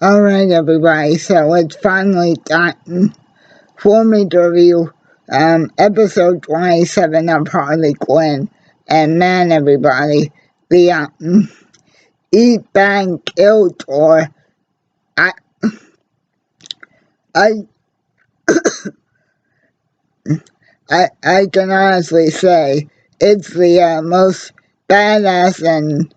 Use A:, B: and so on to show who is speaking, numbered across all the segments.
A: Alright everybody, so it's finally time for me to review episode 27 of Harley Quinn. And man everybody, the Eat Bang Kill Tour, I I I can honestly say it's the most badass and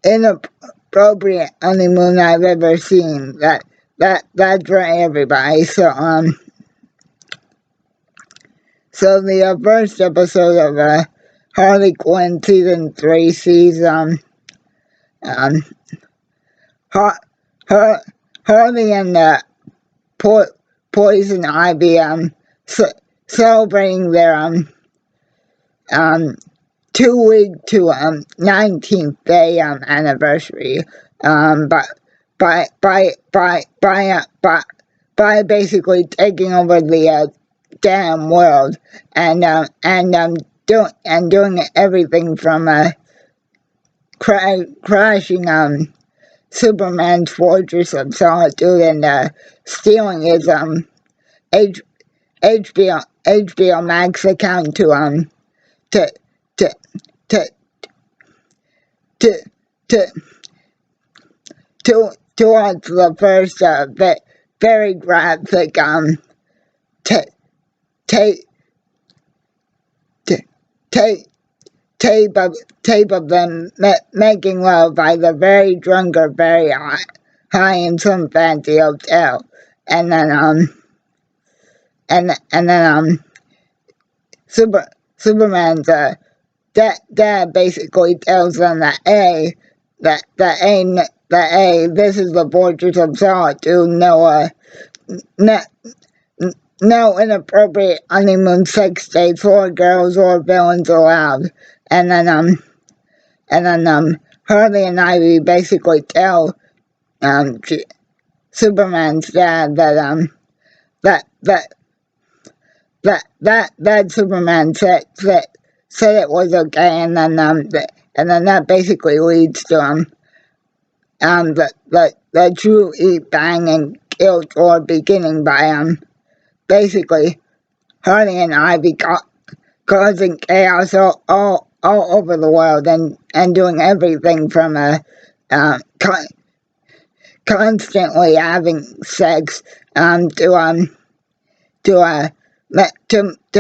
A: inappropriate honeymoon I've ever seen. That's right everybody. So the first episode of Harley Quinn season 3 sees um Har- Har- Harley and Poison Ivy celebrating their 2-week to 19th day anniversary, but by basically taking over the damn world and doing everything from crashing Superman's Fortress of Solitude and stealing his HBO Max account to to to to to to watch the first very graphic ta- tape tape tape of them making love by the very drunk or very high in some fancy hotel, and then Superman's dad basically tells them that this is the Fortress of Solitude. No, no inappropriate honeymoon sex dates or girls or villains allowed. And then Harley and Ivy basically tell Superman's dad that Superman said it was okay, and then that basically leads to the true Eat Bang and Kill Tour beginning by basically Harley and Ivy causing chaos all over the world and doing everything from constantly having sex to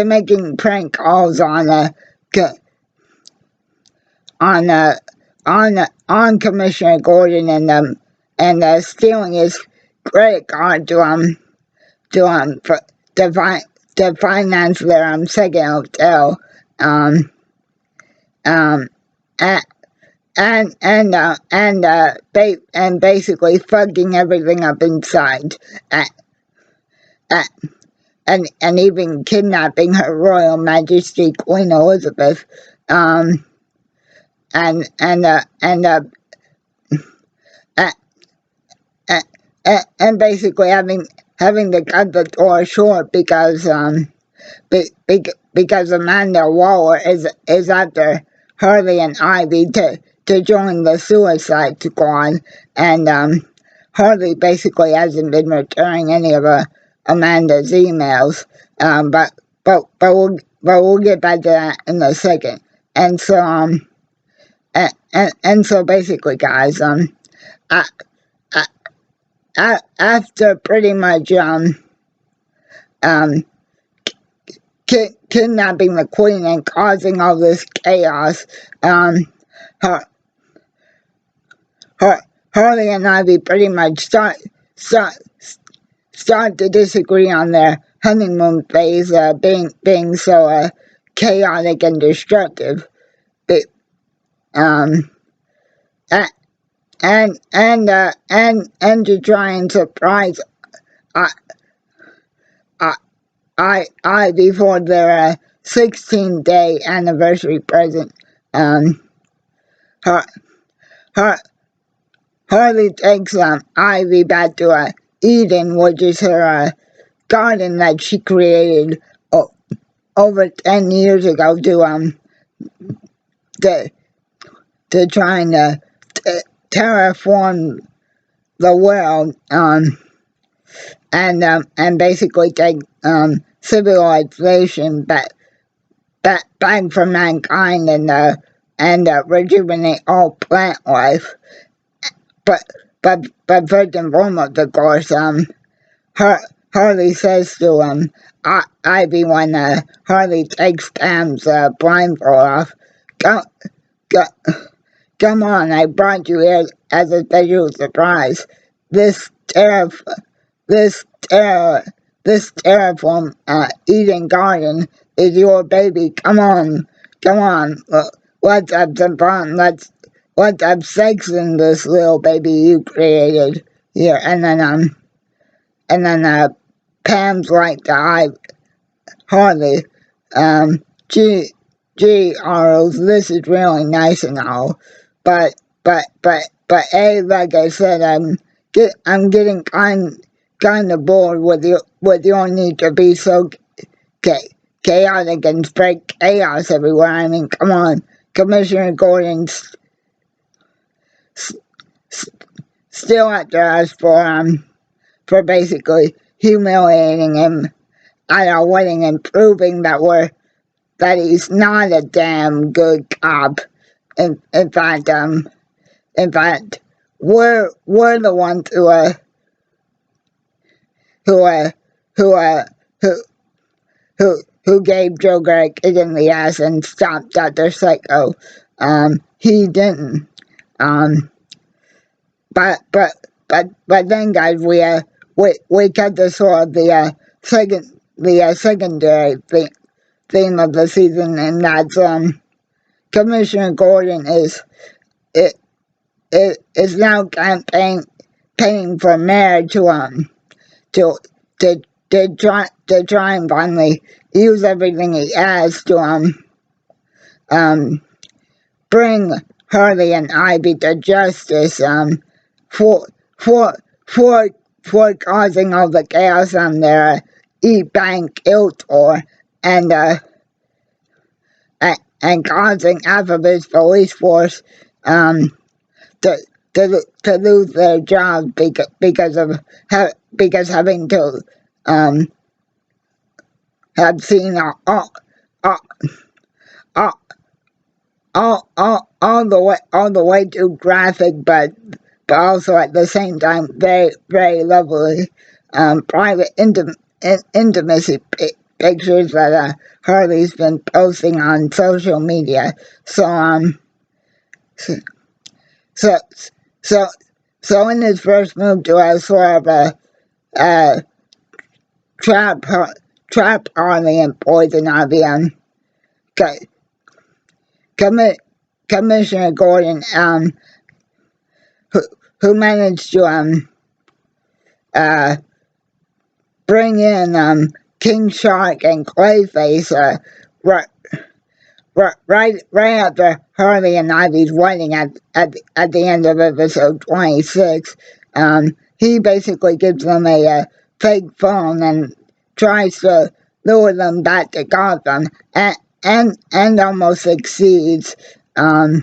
A: making prank calls on Commissioner Gordon and stealing his credit card to finance their second hotel, and basically fucking everything up inside, and even kidnapping Her Royal Majesty Queen Elizabeth, and basically having to cut the tour short because Amanda Waller is after Harley and Ivy to join the Suicide Squad, and Harley basically hasn't been returning any of Amanda's emails, but we'll get back to that in a second. And so so basically, guys, after pretty much kidnapping the Queen and causing all this chaos, Harley and Ivy pretty much start to disagree on their honeymoon phase, being so chaotic and destructive. But, and to try and surprise Ivy for their 16-day anniversary present, Harley takes Ivy back to Eden, which is her garden that she created over 10 years ago to try and terraform the world, and basically take civilization back from mankind, and rejuvenate all plant life. But first and foremost, of course, Harley says to Ivy when Harley takes Pam's blindfold off, "Come, go, come on! I brought you here as a special surprise. This this terraform Eden Garden is your baby. Come on, come on. Let's have some fun. Let's have sex in this little baby you created here." And then Pam's like to Harley, gee, Arles, this is really nice and all, but like I said, I'm getting kind of bored with your need to be so chaotic and spread chaos everywhere. I mean, come on, Commissioner Gordon's still after us for basically humiliating him at our wedding and proving that he's not a damn good cop. In fact, we're the ones who gave Joe Greg a kick in the ass and stopped Dr. Psycho. He didn't. But then, guys, we cut to sort of the secondary theme of the season, and that's Commissioner Gordon is now campaigning for mayor to try and finally use everything he has to bring Harley and Ivy to justice for causing all the chaos on their E-Bank ill tour, and causing half of his police force to lose their jobs because having to have seen all the way too graphic, but also at the same time very, very lovely private intimacy pictures that Harley's been posting on social media. So in his first move to a sort of a trap Harley and poison Ivy, Commissioner Gordon, who managed to bring in King Shark and Clayface right after Harley and Ivy's wedding at the end of episode 26. He basically gives them a fake phone and tries to lure them back to Gotham, and almost succeeds. But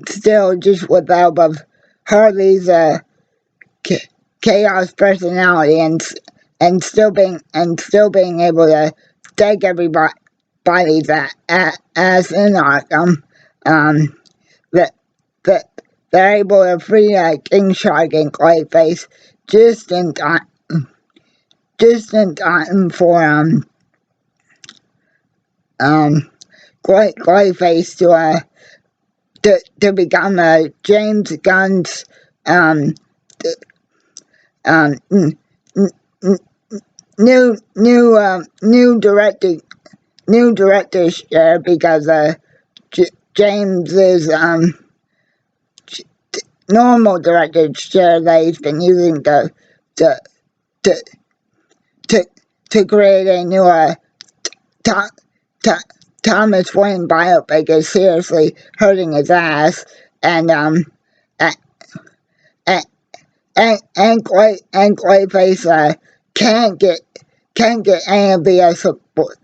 A: still, just with the help of Harley's chaos personality and still being able to take everybody's ass in Arkham, that they're able to free King Shark and Clayface just in time for Clayface to become James Gunn's new director's chair, because James's normal director's chair that he's been using to create a new Thomas Wayne biopic is seriously hurting his ass, and Clayface can't get any of the support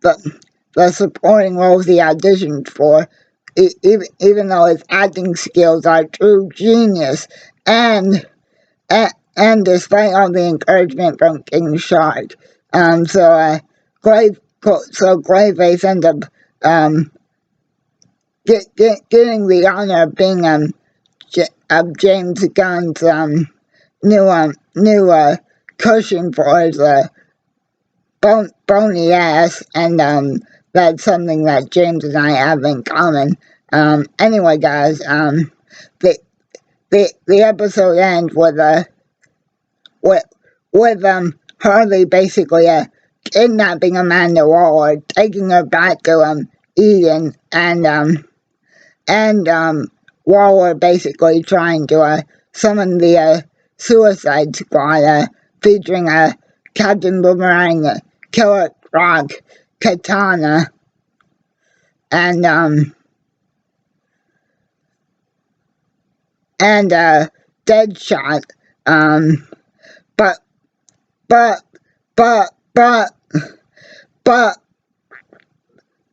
A: the supporting roles he auditioned for, even though his acting skills are true genius, and and despite all the encouragement from King Shark. Greyface ended up getting the honor of being of James Gunn's new cushion for his bony ass, and that's something that James and I have in common. Anyway, guys, the the episode ends with Harley basically kidnapping Amanda Waller, taking her back to Eden, and Waller basically trying to summon the Suicide Squad, featuring Captain Boomerang, Killer Croc, Katana, and Deadshot. But but but but but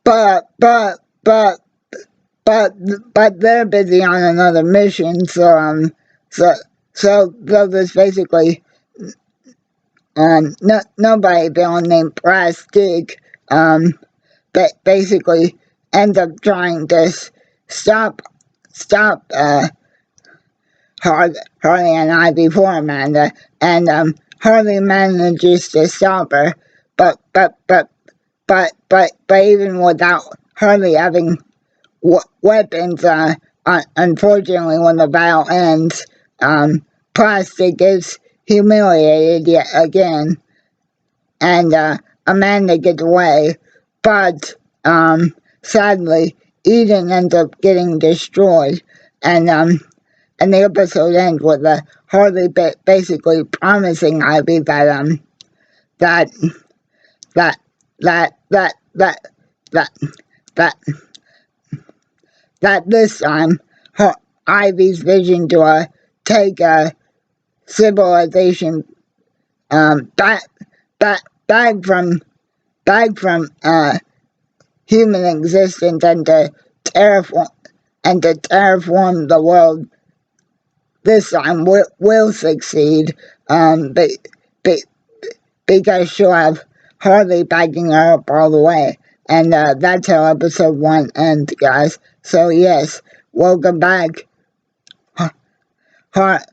A: but but but but they're busy on another mission, so there's basically nobody beyond named Plastic basically ends up trying to stop Harley and I before Amanda, and Harley manages to stop her, but even without Harley having weapons, unfortunately, when the battle ends, Plastic is humiliated yet again, and Amanda gets away, but sadly, Eden ends up getting destroyed, and the episode ends with Harley basically promising Ivy that that that that that that that that that this time Ivy's vision to take civilization back from human existence, and to terraform the world this time will succeed, because she'll have Harley backing her up all the way. And that's how episode 1 ends, guys. So yes, welcome back, Harley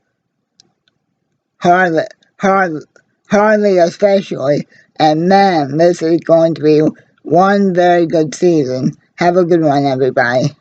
A: especially. And man, this is going to be one very good season. Have a good one, everybody.